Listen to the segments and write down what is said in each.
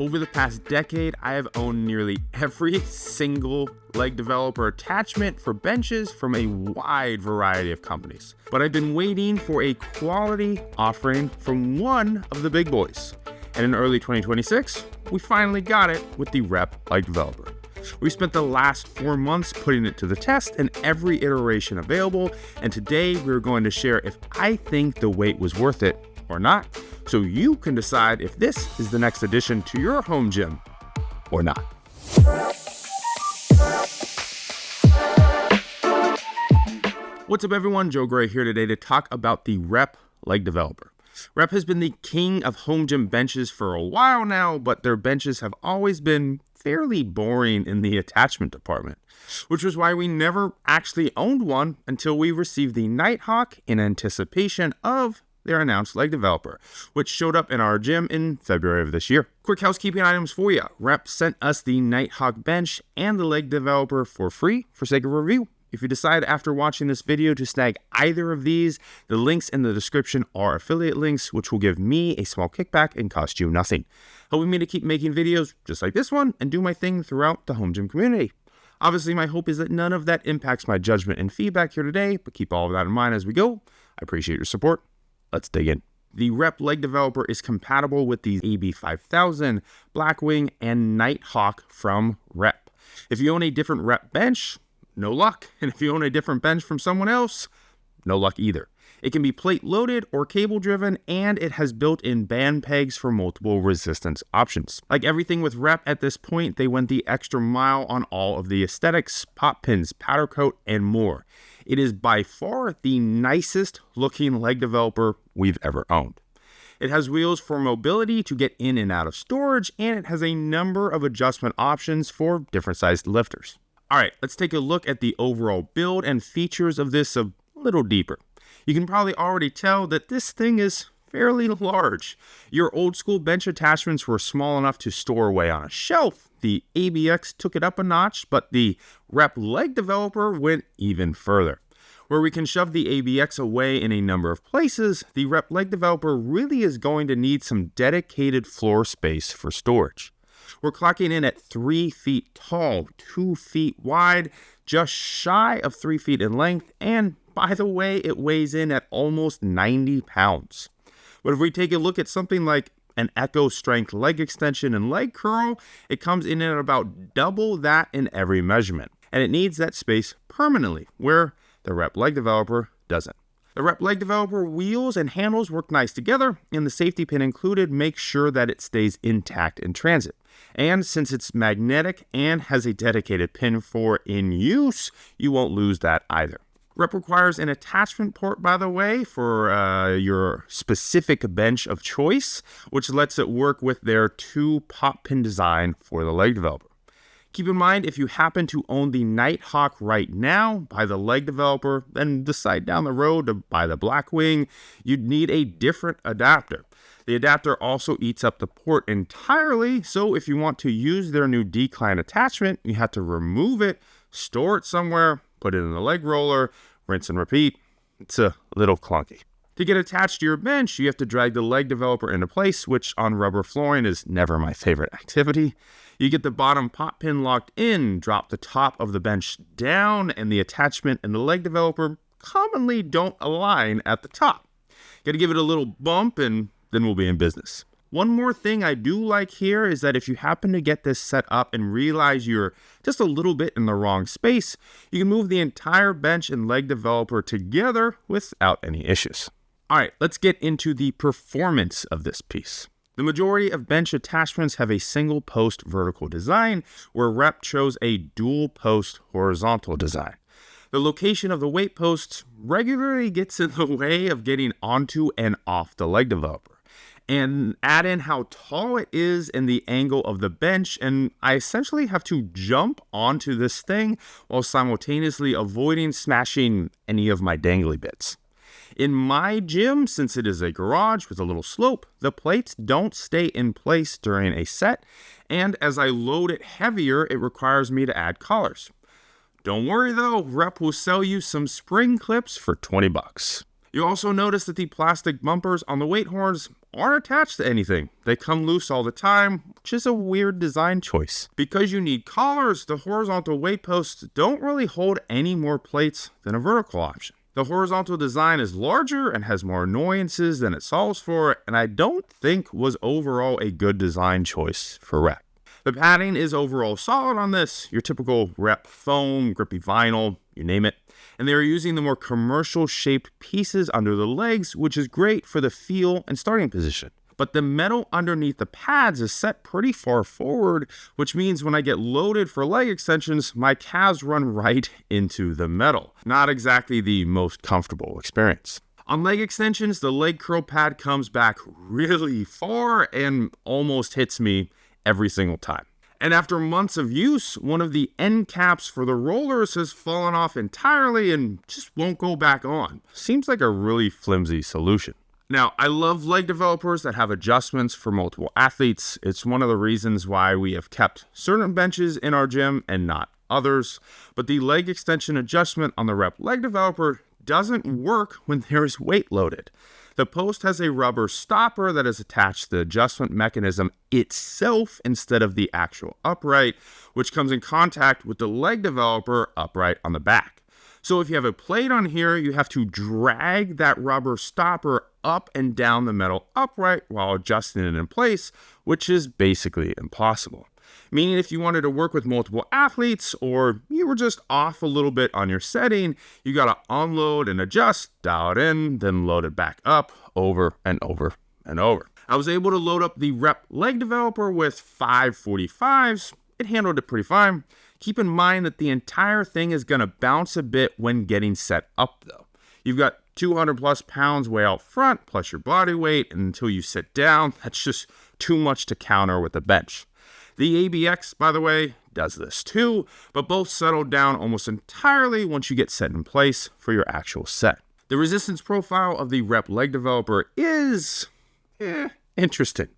Over the past decade, I have owned nearly every single leg developer attachment for benches from a wide variety of companies. But I've been waiting for a quality offering from one of the big boys. And in early 2026, we finally got it with the REP leg developer. We spent the last 4 months putting it to the test in every iteration available, and today we're going to share if I think the wait was worth it or not, so you can decide if this is the next addition to your home gym or not. What's up everyone, Joe Gray here today to talk about the REP leg developer. REP has been the king of home gym benches for a while now, but their benches have always been fairly boring in the attachment department, which was why we never actually owned one until we received the Nighthawk in anticipation of their announced leg developer, which showed up in our gym in February of this year. Quick housekeeping items for you. REP sent us the Nighthawk bench and the leg developer for free for sake of review. If you decide after watching this video to snag either of these, the links in the description are affiliate links, which will give me a small kickback and cost you nothing, helping me to keep making videos just like this one and do my thing throughout the home gym community. Obviously, my hope is that none of that impacts my judgment and feedback here today, but keep all of that in mind as we go. I appreciate your support. Let's dig in. The REP leg developer is compatible with the AB5000, Blackwing, and Nighthawk from REP. If you own a different REP bench, no luck. And if you own a different bench from someone else, no luck either. It can be plate loaded or cable driven, and it has built-in band pegs for multiple resistance options. Like everything with REP at this point, they went the extra mile on all of the aesthetics, pop pins, powder coat, and more. It is by far the nicest looking leg developer we've ever owned. It has wheels for mobility to get in and out of storage, and it has a number of adjustment options for different sized lifters. All right, let's take a look at the overall build and features of this a little deeper. You can probably already tell that this thing is fairly large. Your old school bench attachments were small enough to store away on a shelf. The ABX took it up a notch, but the REP leg developer went even further. Where we can shove the ABX away in a number of places, the REP leg developer really is going to need some dedicated floor space for storage. We're clocking in at 3 feet tall, 2 feet wide, just shy of 3 feet in length, and by the way, it weighs in at almost 90 pounds. But if we take a look at something like an Echo Strength leg extension and leg curl, it comes in at about double that in every measurement. And it needs that space permanently, where the REP leg developer doesn't. The REP leg developer wheels and handles work nice together, and the safety pin included makes sure that it stays intact in transit. And since it's magnetic and has a dedicated pin for in use, you won't lose that either. REP requires an attachment port, by the way, for your specific bench of choice, which lets it work with their 2 pop pin design for the leg developer. Keep in mind, if you happen to own the Nighthawk right now, buy the leg developer, then decide down the road to buy the Blackwing, you'd need a different adapter. The adapter also eats up the port entirely, so if you want to use their new decline attachment, you have to remove it, store it somewhere, put it in the leg roller, rinse and repeat. It's a little clunky. To get attached to your bench, you have to drag the leg developer into place, which on rubber flooring is never my favorite activity. You get the bottom pop pin locked in, drop the top of the bench down, and the attachment and the leg developer commonly don't align at the top. Got to give it a little bump, and then we'll be in business. One more thing I do like here is that if you happen to get this set up and realize you're just a little bit in the wrong space, you can move the entire bench and leg developer together without any issues. All right, let's get into the performance of this piece. The majority of bench attachments have a single post vertical design, where REP chose a dual post horizontal design. The location of the weight posts regularly gets in the way of getting onto and off the leg developer. And add in how tall it is and the angle of the bench, and I essentially have to jump onto this thing while simultaneously avoiding smashing any of my dangly bits. In my gym, since it is a garage with a little slope, the plates don't stay in place during a set, and as I load it heavier, it requires me to add collars. Don't worry though, REP will sell you some spring clips for $20. You also notice that the plastic bumpers on the weight horns aren't attached to anything. They come loose all the time, which is a weird design choice. Because you need collars, the horizontal weight posts don't really hold any more plates than a vertical option. The horizontal design is larger and has more annoyances than it solves for, and I don't think was overall a good design choice for REP. The padding is overall solid on this, your typical REP foam, grippy vinyl, you name it. And they are using the more commercial shaped pieces under the legs, which is great for the feel and starting position. But the metal underneath the pads is set pretty far forward, which means when I get loaded for leg extensions, my calves run right into the metal. Not exactly the most comfortable experience. On leg extensions, the leg curl pad comes back really far and almost hits me every single time. And after months of use, one of the end caps for the rollers has fallen off entirely and just won't go back on. Seems like a really flimsy solution. Now, I love leg developers that have adjustments for multiple athletes. It's one of the reasons why we have kept certain benches in our gym and not others. But the leg extension adjustment on the REP leg developer doesn't work when there is weight loaded. The post has a rubber stopper that is attached to the adjustment mechanism itself instead of the actual upright, which comes in contact with the leg developer upright on the back. So if you have a plate on here, you have to drag that rubber stopper up and down the metal upright while adjusting it in place, which is basically impossible. Meaning if you wanted to work with multiple athletes or you were just off a little bit on your setting, you got to unload and adjust, dial it in, then load it back up over and over and over. I was able to load up the REP leg developer with 545s. It handled it pretty fine. Keep in mind that the entire thing is going to bounce a bit when getting set up though. You've got 200 plus pounds way out front plus your body weight, and until you sit down, that's just too much to counter with a bench. The ABX, by the way, does this too, but both settle down almost entirely once you get set in place for your actual set. The resistance profile of the REP leg developer is interesting.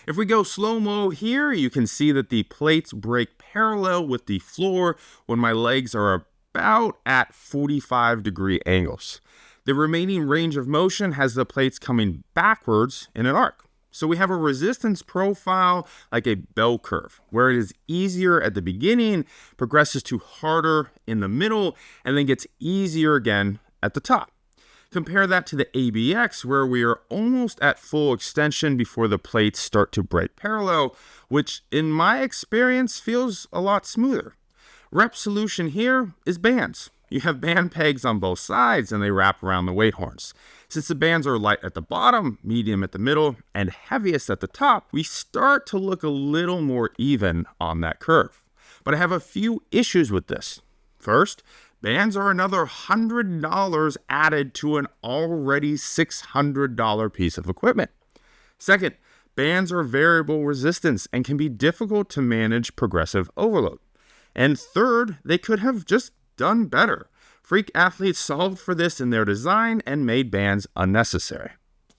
If we go slow-mo here, you can see that the plates break parallel with the floor when my legs are about at 45-degree angles. The remaining range of motion has the plates coming backwards in an arc. So we have a resistance profile like a bell curve, where it is easier at the beginning, progresses to harder in the middle, and then gets easier again at the top. Compare that to the ABX, where we are almost at full extension before the plates start to break parallel, which in my experience feels a lot smoother. REP's solution here is bands. You have band pegs on both sides and they wrap around the weight horns. Since the bands are light at the bottom, medium at the middle, and heaviest at the top, we start to look a little more even on that curve. But I have a few issues with this. First, bands are another $100 added to an already $600 piece of equipment. Second, bands are variable resistance and can be difficult to manage progressive overload. And third, they could have just done better. Freak athletes solved for this in their design and made bands unnecessary.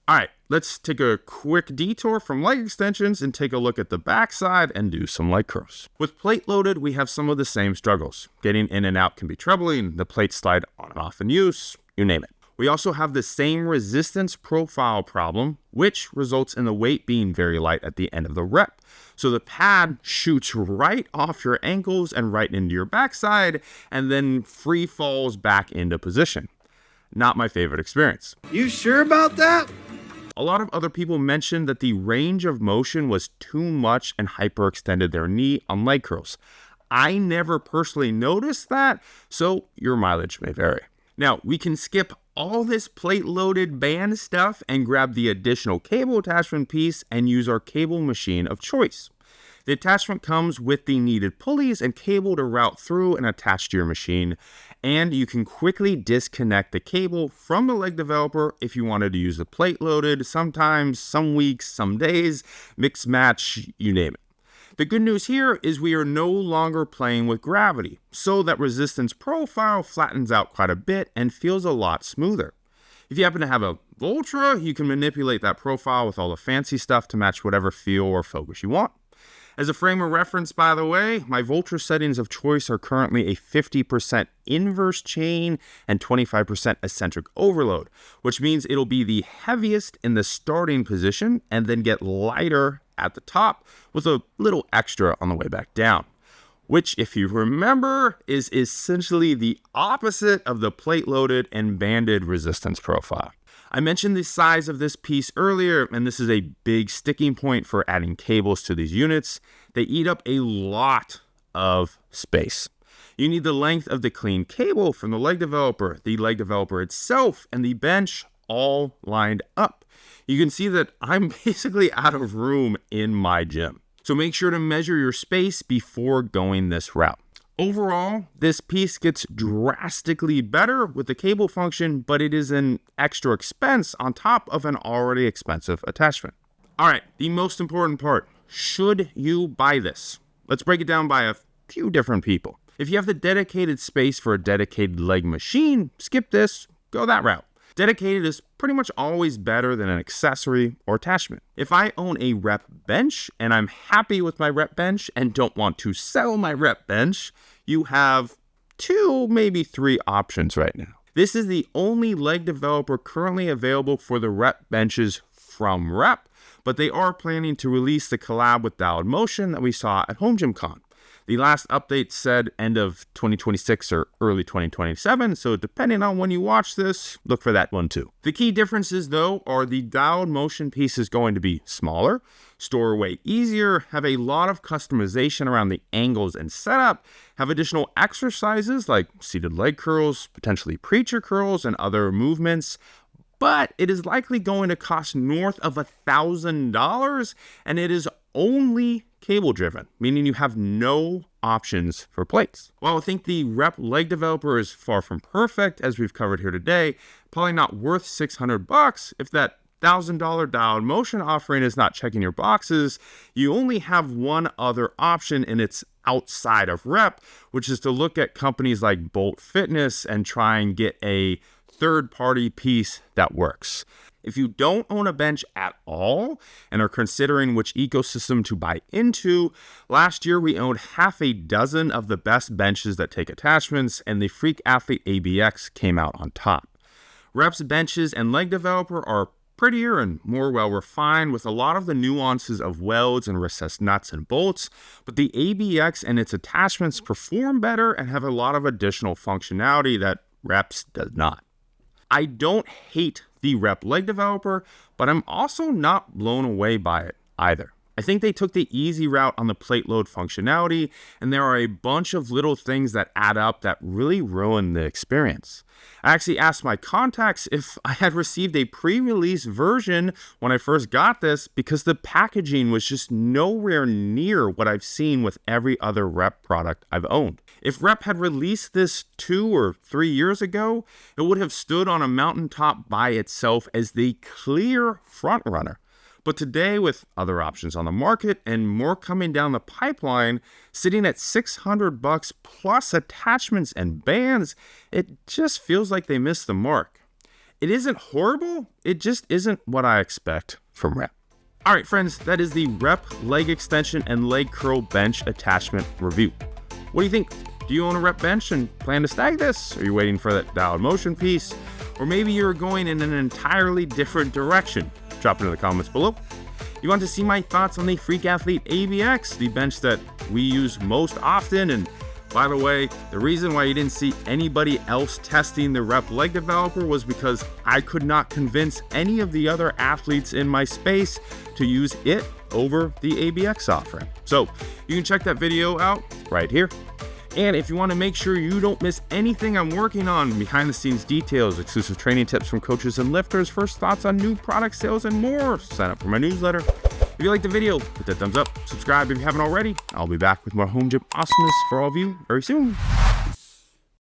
All right, let's take a quick detour from leg extensions and take a look at the backside and do some leg curls. With plate loaded, we have some of the same struggles. Getting in and out can be troubling, the plates slide on and off in use, you name it. We also have the same resistance profile problem, which results in the weight being very light at the end of the rep. So the pad shoots right off your ankles and right into your backside, and then free falls back into position. Not my favorite experience. You sure about that? A lot of other people mentioned that the range of motion was too much and hyperextended their knee on leg curls. I never personally noticed that, so your mileage may vary. Now, we can skip all this plate-loaded band stuff and grab the additional cable attachment piece and use our cable machine of choice. The attachment comes with the needed pulleys and cable to route through and attach to your machine, and you can quickly disconnect the cable from the leg developer if you wanted to use the plate-loaded, sometimes, some weeks, some days, mix match, you name it. The good news here is we are no longer playing with gravity, so that resistance profile flattens out quite a bit and feels a lot smoother. If you happen to have a VOLTRA, you can manipulate that profile with all the fancy stuff to match whatever feel or focus you want. As a frame of reference, by the way, my VOLTRA settings of choice are currently a 50% inverse chain and 25% eccentric overload, which means it'll be the heaviest in the starting position and then get lighter at the top with a little extra on the way back down, which, if you remember, is essentially the opposite of the plate-loaded and banded resistance profile. I mentioned the size of this piece earlier, and this is a big sticking point for adding cables to these units. They eat up a lot of space. You need the length of the clean cable from the leg developer itself, and the bench all lined up. You can see that I'm basically out of room in my gym. So make sure to measure your space before going this route. Overall, this piece gets drastically better with the cable function, but it is an extra expense on top of an already expensive attachment. All right, the most important part, should you buy this? Let's break it down by a few different people. If you have the dedicated space for a dedicated leg machine, skip this, go that route. Dedicated is pretty much always better than an accessory or attachment. If I own a rep bench and I'm happy with my rep bench and don't want to sell my rep bench, you have 2, maybe 3 options right now. This is the only leg developer currently available for the rep benches from Rep, but they are planning to release the collab with Dialed Motion that we saw at HomeGymCon. The last update said end of 2026 or early 2027, so depending on when you watch this, look for that one too. The key differences though are the Dialed Motion piece is going to be smaller, store away easier, have a lot of customization around the angles and setup, have additional exercises like seated leg curls, potentially preacher curls, and other movements, but it is likely going to cost north of $1,000, and it is only cable driven, meaning you have no options for plates. While I think the Rep leg developer is far from perfect, as we've covered here today, probably not worth $600. If that $1,000 Dialed Motion offering is not checking your boxes, you only have one other option, and it's outside of Rep, which is to look at companies like Bolt Fitness and try and get a third-party piece that works. If you don't own a bench at all and are considering which ecosystem to buy into, last year we owned half a dozen of the best benches that take attachments, and the Freak Athlete ABX came out on top. Rep's benches and leg developer are prettier and more well refined with a lot of the nuances of welds and recessed nuts and bolts, but the ABX and its attachments perform better and have a lot of additional functionality that Rep's does not. I don't hate the Rep leg developer, but I'm also not blown away by it either. I think they took the easy route on the plate load functionality, and there are a bunch of little things that add up that really ruin the experience. I actually asked my contacts if I had received a pre-release version when I first got this because the packaging was just nowhere near what I've seen with every other Rep product I've owned. If Rep had released this 2 or 3 years ago, it would have stood on a mountaintop by itself as the clear front runner. But today, with other options on the market and more coming down the pipeline, sitting at $600 plus attachments and bands, it just feels like they missed the mark. It isn't horrible, it just isn't what I expect from Rep. All right, friends, that is the Rep leg extension and leg curl bench attachment review. What do you think? Do you own a Rep bench and plan to snag this? Are you waiting for that Dialed Motion piece? Or maybe you're going in an entirely different direction? Drop it in the comments below. You want to see my thoughts on the Freak Athlete ABX, the bench that we use most often? And by the way, the reason why you didn't see anybody else testing the Rep leg developer was because I could not convince any of the other athletes in my space to use it over the ABX offering. So you can check that video out right here. And if you want to make sure you don't miss anything I'm working on, behind the scenes details, exclusive training tips from coaches and lifters, first thoughts on new product sales, and more, sign up for my newsletter. If you liked the video, hit that thumbs up, subscribe if you haven't already. I'll be back with more home gym awesomeness for all of you very soon.